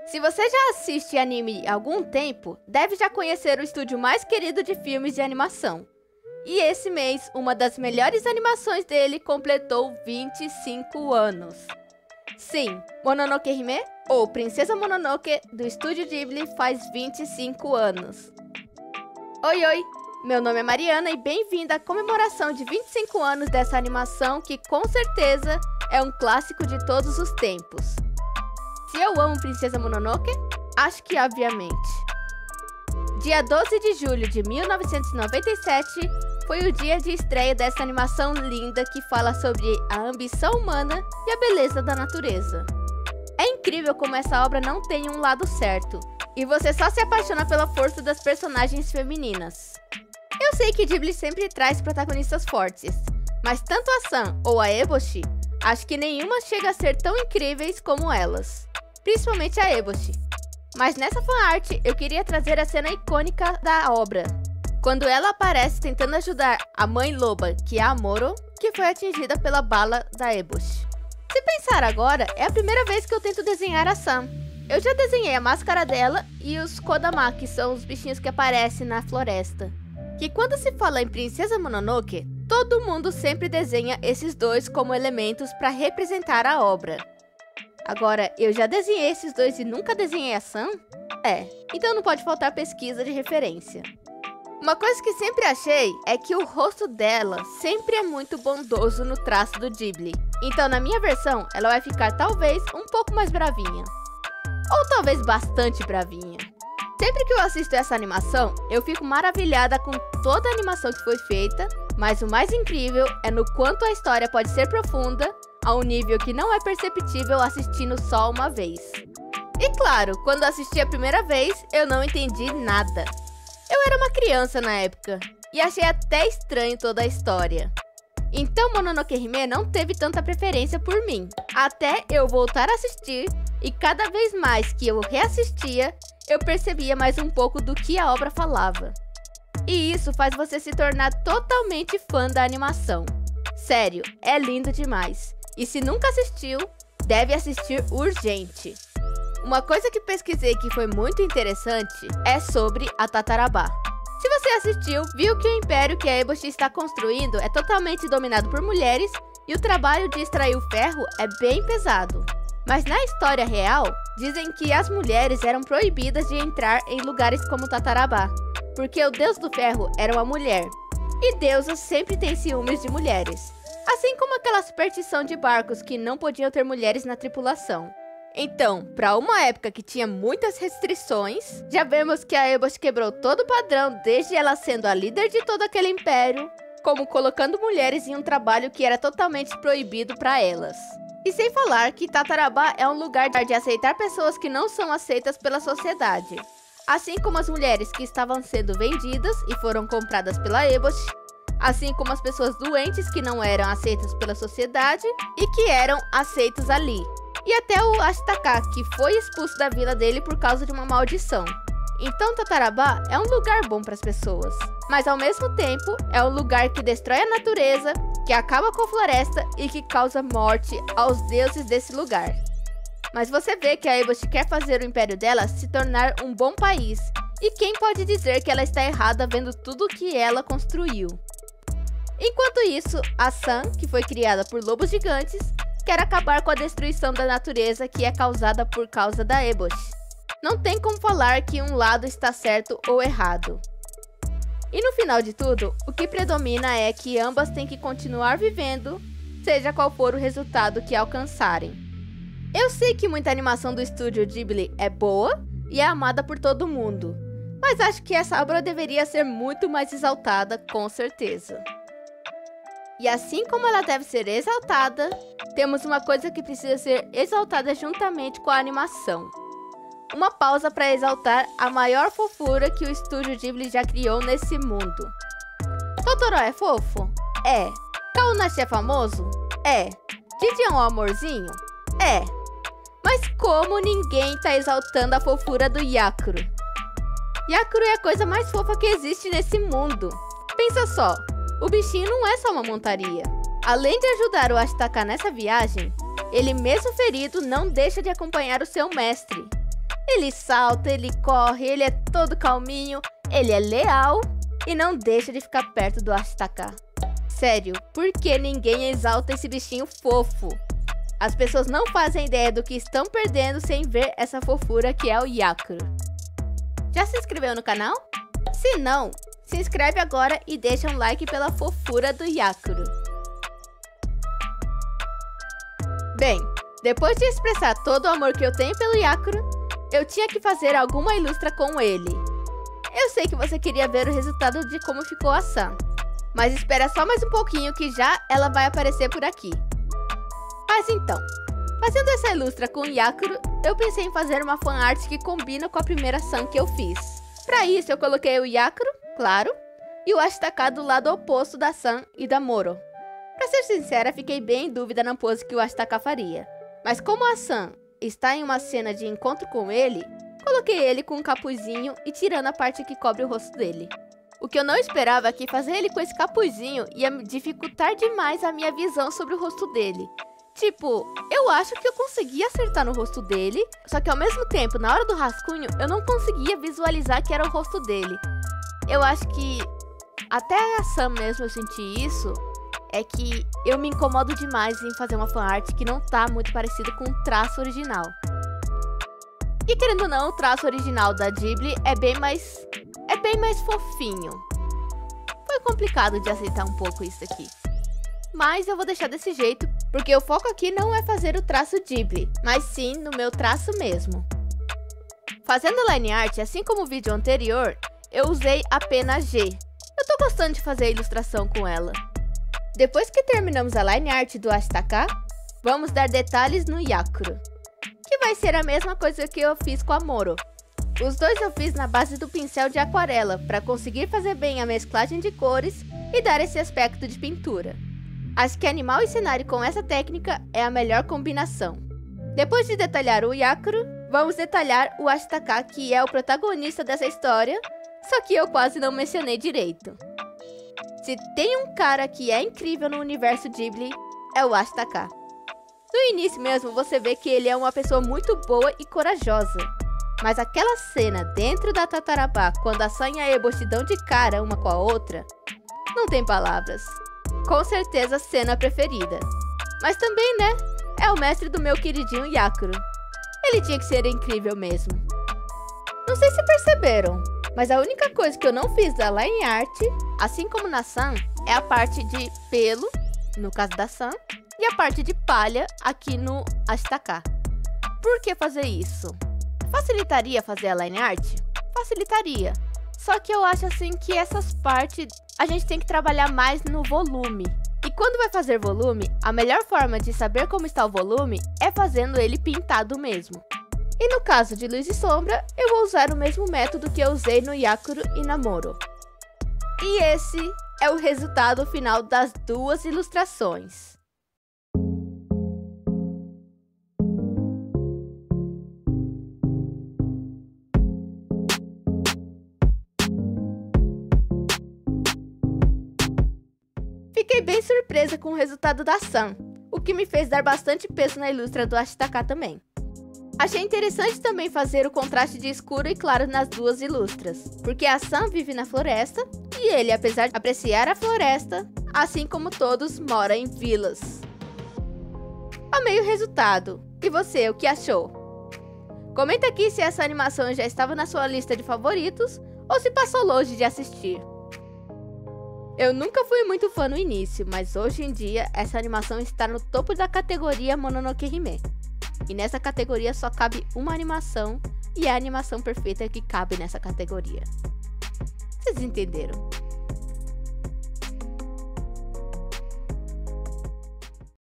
Se você já assiste anime há algum tempo, deve já conhecer o estúdio mais querido de filmes de animação. E esse mês, uma das melhores animações dele completou 25 anos. Sim, Mononoke Hime, ou Princesa Mononoke, do estúdio Ghibli, faz 25 anos. Oi, oi! Meu nome é Mariana e bem-vinda à comemoração de 25 anos dessa animação que, com certeza, é um clássico de todos os tempos. Se eu amo Princesa Mononoke? Acho que obviamente. Dia 12 de julho de 1997 foi o dia de estreia dessa animação linda que fala sobre a ambição humana e a beleza da natureza. É incrível como essa obra não tem um lado certo, e você só se apaixona pela força das personagens femininas. Eu sei que Ghibli sempre traz protagonistas fortes, mas tanto a San ou a Eboshi, acho que nenhuma chega a ser tão incríveis como elas. Principalmente a Eboshi. Mas nessa fanart, eu queria trazer a cena icônica da obra, quando ela aparece tentando ajudar a mãe loba, que é a Amoro, que foi atingida pela bala da Eboshi. Se pensar agora, é a primeira vez que eu tento desenhar a San. Eu já desenhei a máscara dela e os Kodama, que são os bichinhos que aparecem na floresta. Que quando se fala em Princesa Mononoke, todo mundo sempre desenha esses dois como elementos para representar a obra. Agora, eu já desenhei esses dois e nunca desenhei a San? Então não pode faltar pesquisa de referência. Uma coisa que sempre achei é que o rosto dela sempre é muito bondoso no traço do Ghibli. Então na minha versão, ela vai ficar talvez um pouco mais bravinha. Ou talvez bastante bravinha. Sempre que eu assisto essa animação, eu fico maravilhada com toda a animação que foi feita, mas o mais incrível é no quanto a história pode ser profunda, a um nível que não é perceptível assistindo só uma vez. E claro, quando assisti a primeira vez, eu não entendi nada. Eu era uma criança na época, e achei até estranho toda a história. Então Mononoke Hime não teve tanta preferência por mim, até eu voltar a assistir, e cada vez mais que eu reassistia, eu percebia mais um pouco do que a obra falava. E isso faz você se tornar totalmente fã da animação. Sério, é lindo demais. E se nunca assistiu, deve assistir urgente. Uma coisa que pesquisei que foi muito interessante é sobre a Tatarabá. Se você assistiu, viu que o império que a Eboshi está construindo é totalmente dominado por mulheres e o trabalho de extrair o ferro é bem pesado. Mas na história real, dizem que as mulheres eram proibidas de entrar em lugares como Tatarabá, porque o deus do ferro era uma mulher. E deusas sempre têm ciúmes de mulheres. Assim como aquela superstição de barcos que não podiam ter mulheres na tripulação. Então, para uma época que tinha muitas restrições, já vemos que a Eboshi quebrou todo o padrão desde ela sendo a líder de todo aquele império, como colocando mulheres em um trabalho que era totalmente proibido para elas. E sem falar que Tatarabá é um lugar de aceitar pessoas que não são aceitas pela sociedade. Assim como as mulheres que estavam sendo vendidas e foram compradas pela Eboshi, assim como as pessoas doentes que não eram aceitas pela sociedade e que eram aceitos ali. E até o Ashitaka, que foi expulso da vila dele por causa de uma maldição. Então Tatarabá é um lugar bom para as pessoas, mas ao mesmo tempo é um lugar que destrói a natureza, que acaba com a floresta e que causa morte aos deuses desse lugar. Mas você vê que a Eboshi quer fazer o império dela se tornar um bom país, e quem pode dizer que ela está errada vendo tudo que ela construiu? Enquanto isso, a San, que foi criada por lobos gigantes, quer acabar com a destruição da natureza que é causada por causa da Eboshi. Não tem como falar que um lado está certo ou errado. E no final de tudo, o que predomina é que ambas têm que continuar vivendo, seja qual for o resultado que alcançarem. Eu sei que muita animação do estúdio Ghibli é boa e é amada por todo mundo, mas acho que essa obra deveria ser muito mais exaltada, com certeza. E assim como ela deve ser exaltada, temos uma coisa que precisa ser exaltada juntamente com a animação. Uma pausa para exaltar a maior fofura que o estúdio Ghibli já criou nesse mundo. Totoro é fofo? É. Kaonashi é famoso? É. Didi é um amorzinho? É. Mas como ninguém tá exaltando a fofura do Yakuro? Yakuro é a coisa mais fofa que existe nesse mundo. Pensa só. O bichinho não é só uma montaria. Além de ajudar o Ashitaka nessa viagem, ele mesmo ferido não deixa de acompanhar o seu mestre. Ele salta, ele corre, ele é todo calminho, ele é leal e não deixa de ficar perto do Ashitaka. Sério, por que ninguém exalta esse bichinho fofo? As pessoas não fazem ideia do que estão perdendo sem ver essa fofura que é o Yakuro. Já se inscreveu no canal? Se não, se inscreve agora e deixa um like pela fofura do Yakuro. Bem, depois de expressar todo o amor que eu tenho pelo Yakuro, eu tinha que fazer alguma ilustra com ele. Eu sei que você queria ver o resultado de como ficou a San, mas espera só mais um pouquinho que já ela vai aparecer por aqui. Mas então, fazendo essa ilustra com o Yakuro, eu pensei em fazer uma fanart que combina com a primeira San que eu fiz. Para isso eu coloquei o Yakuro, claro, e o Ashitaka do lado oposto da San e da Moro. Pra ser sincera, fiquei bem em dúvida na pose que o Ashitaka faria. Mas como a San está em uma cena de encontro com ele, coloquei ele com um capuzinho e tirando a parte que cobre o rosto dele. O que eu não esperava é que fazer ele com esse capuzinho ia dificultar demais a minha visão sobre o rosto dele. Tipo, eu acho que eu conseguia acertar no rosto dele, só que ao mesmo tempo, na hora do rascunho, eu não conseguia visualizar que era o rosto dele. Eu acho que até a San mesmo eu senti isso. É que eu me incomodo demais em fazer uma fanart que não tá muito parecido com o traço original. E querendo ou não, o traço original da Ghibli é bem mais fofinho. Foi complicado de aceitar um pouco isso aqui. Mas eu vou deixar desse jeito, porque o foco aqui não é fazer o traço Ghibli, mas sim no meu traço mesmo. Fazendo a line art, assim como o vídeo anterior, eu usei a pena G. Eu tô gostando de fazer a ilustração com ela. Depois que terminamos a line art do Ashitaka, vamos dar detalhes no Yakuro, que vai ser a mesma coisa que eu fiz com a Moro. Os dois eu fiz na base do pincel de aquarela, para conseguir fazer bem a mesclagem de cores e dar esse aspecto de pintura. Acho que animal e cenário com essa técnica é a melhor combinação. Depois de detalhar o Yakuro, vamos detalhar o Ashitaka, que é o protagonista dessa história, só que eu quase não mencionei direito. Se tem um cara que é incrível no universo Ghibli, é o Ashitaka. No início mesmo, você vê que ele é uma pessoa muito boa e corajosa. Mas aquela cena dentro da Tatarabá, quando a San e a Eboshi dão de cara uma com a outra, não tem palavras. Com certeza, cena preferida. Mas também, né, é o mestre do meu queridinho Yakuro. Ele tinha que ser incrível mesmo. Não sei se perceberam, mas a única coisa que eu não fiz da line art, assim como na San, é a parte de pelo, no caso da San, e a parte de palha aqui no Ashitaka. Por que fazer isso? Facilitaria fazer a line art? Facilitaria. Só que eu acho assim que essas partes a gente tem que trabalhar mais no volume. E quando vai fazer volume, a melhor forma de saber como está o volume é fazendo ele pintado mesmo. E no caso de luz e sombra, eu vou usar o mesmo método que eu usei no Yakuro e na Moro. E esse é o resultado final das duas ilustrações. Fiquei bem surpresa com o resultado da San, o que me fez dar bastante peso na ilustra do Ashitaka também. Achei interessante também fazer o contraste de escuro e claro nas duas ilustras, porque a San vive na floresta e ele, apesar de apreciar a floresta, assim como todos, mora em vilas. Amei o resultado. E você, o que achou? Comenta aqui se essa animação já estava na sua lista de favoritos ou se passou longe de assistir. Eu nunca fui muito fã no início, mas hoje em dia essa animação está no topo da categoria Mononoke Hime. E nessa categoria só cabe uma animação, e é a animação perfeita que cabe nessa categoria. Vocês entenderam?